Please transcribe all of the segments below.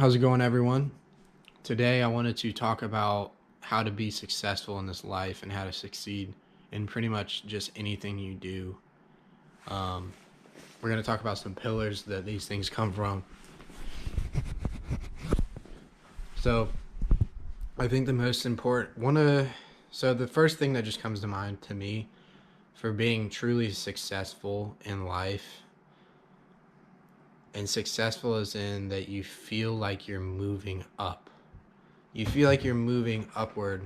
How's it going, everyone? Today, I wanted to talk about how to be successful in this life and how to succeed in pretty much just anything you do. Um, we're going to talk about some pillars that these things come from. So, I think the most important so the first thing that just comes to mind to me for being truly successful in life, and successful is in that you feel like you're moving up. You feel like you're moving upward.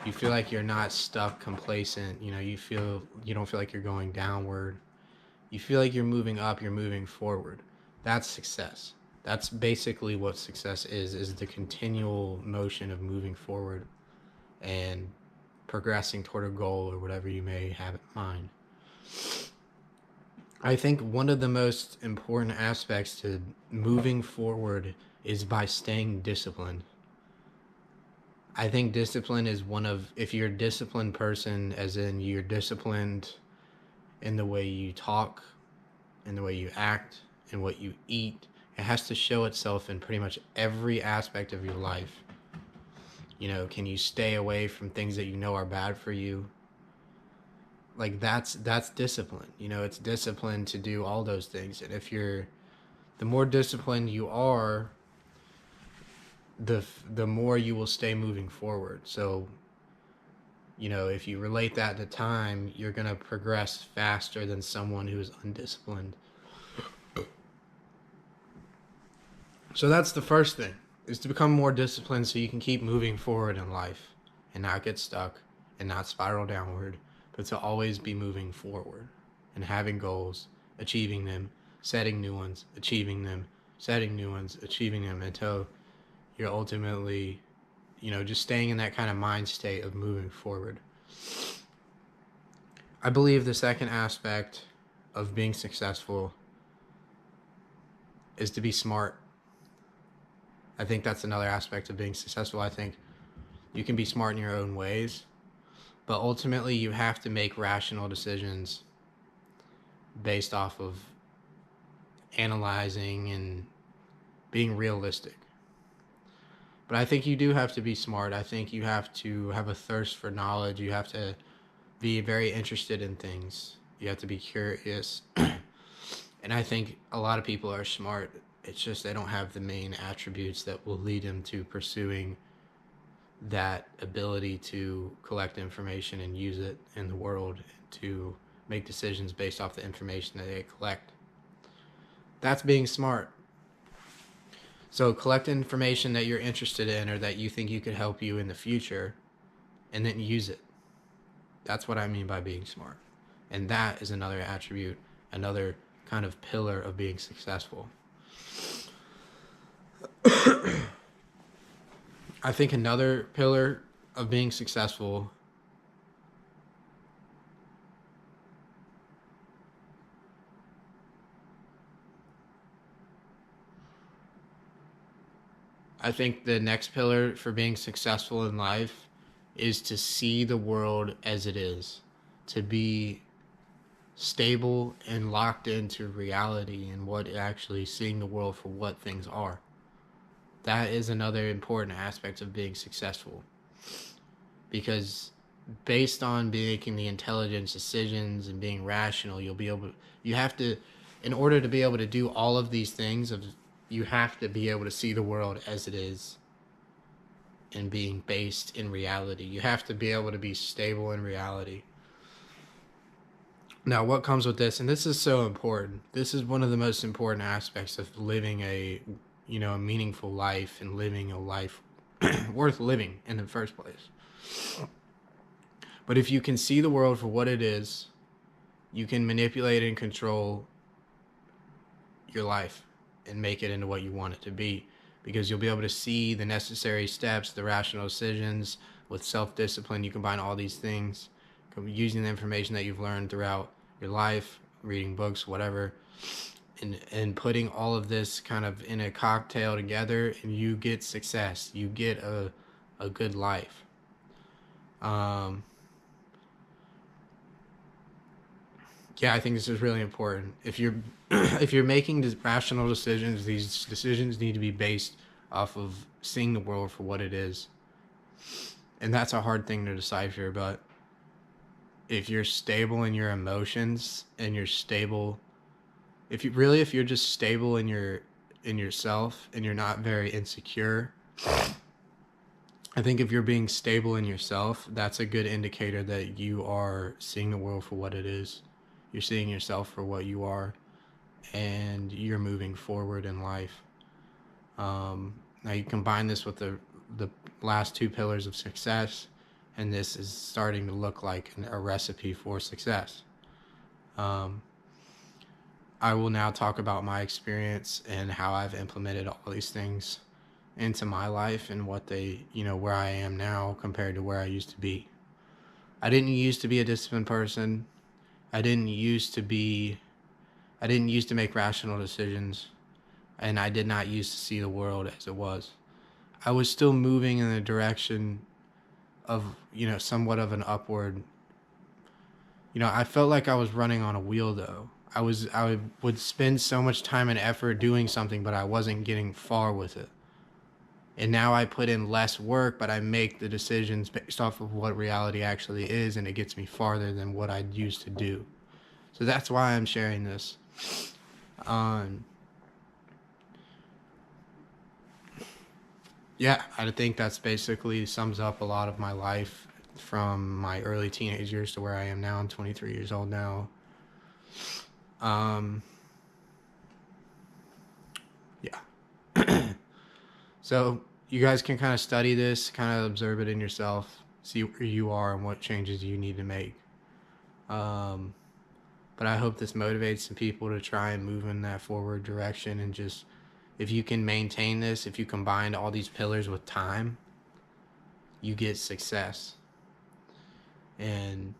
You feel like you're not stuck, complacent. You don't feel like you're going downward. You feel like you're moving up, you're moving forward. That's success. That's basically what success is the continual motion of moving forward and progressing toward a goal or whatever you may have in mind. I think one of the most important aspects to moving forward is by staying disciplined. I think discipline is if you're a disciplined person, as in you're disciplined in the way you talk, in the way you act, in what you eat, it has to show itself in pretty much every aspect of your life. Can you stay away from things that you know are bad for you? Like that's discipline. It's discipline to do all those things. And the more disciplined you are, the more you will stay moving forward. So, if you relate that to time, you're going to progress faster than someone who is undisciplined. So that's the first thing, is to become more disciplined so you can keep moving forward in life and not get stuck and not spiral downward, but to always be moving forward and having goals, achieving them, setting new ones, achieving them, setting new ones, achieving them until you're ultimately, just staying in that kind of mind state of moving forward. I believe the second aspect of being successful is to be smart. I think that's another aspect of being successful. I think you can be smart in your own ways, but ultimately you have to make rational decisions based off of analyzing and being realistic. But I think you do have to be smart. I think you have to have a thirst for knowledge. You have to be very interested in things. You have to be curious. And I think a lot of people are smart. It's just they don't have the main attributes that will lead them to pursuing that ability to collect information and use it in the world to make decisions based off the information that they collect. That's being smart. So collect information that you're interested in or that you think you could help you in the future, and then use it. That's what I mean by being smart. And that is another attribute, another kind of pillar of being successful. I think another pillar of being successful I think the next pillar for being successful in life is to see the world as it is, to be stable and locked into reality and seeing the world for what things are. That is another important aspect of being successful, because based on making the intelligent decisions and being rational, in order to be able to do all of these things, you have to be able to see the world as it is and being based in reality. You have to be able to be stable in reality. Now, what comes with this, and this is so important, this is one of the most important aspects of living a meaningful life and living a life worth living in the first place. But if you can see the world for what it is, you can manipulate and control your life and make it into what you want it to be, because you'll be able to see the necessary steps, the rational decisions. With self-discipline, you combine all these things, using the information that you've learned throughout your life, reading books, whatever, and putting all of this kind of in a cocktail together, and you get success. You get a good life. Yeah, I think this is really important. If you're making rational decisions, these decisions need to be based off of seeing the world for what it is. And that's a hard thing to decipher, but if you're stable in your emotions and you're stable, if you're just stable in yourself and you're not very insecure, I think if you're being stable in yourself, that's a good indicator that you are seeing the world for what it is. You're seeing yourself for what you are, and you're moving forward in life. Now you combine this with the last two pillars of success, and this is starting to look like a recipe for success. Um, I will now talk about my experience and how I've implemented all these things into my life and what they, where I am now compared to where I used to be. I didn't used to be a disciplined person. I didn't used to be, I didn't used to make rational decisions, and I did not used to see the world as it was. I was still moving in the direction of, somewhat of an upward. I felt like I was running on a wheel though. I would spend so much time and effort doing something, but I wasn't getting far with it. And now I put in less work, but I make the decisions based off of what reality actually is, and it gets me farther than what I used to do. So that's why I'm sharing this. Yeah, I think that's basically sums up a lot of my life from my early teenage years to where I am now. I'm 23 years old now. Yeah. So you guys can kind of study this, kind of observe it in yourself, see where you are and what changes you need to make. But I hope this motivates some people to try and move in that forward direction, and just, if you can maintain this, if you combine all these pillars with time, you get success. And,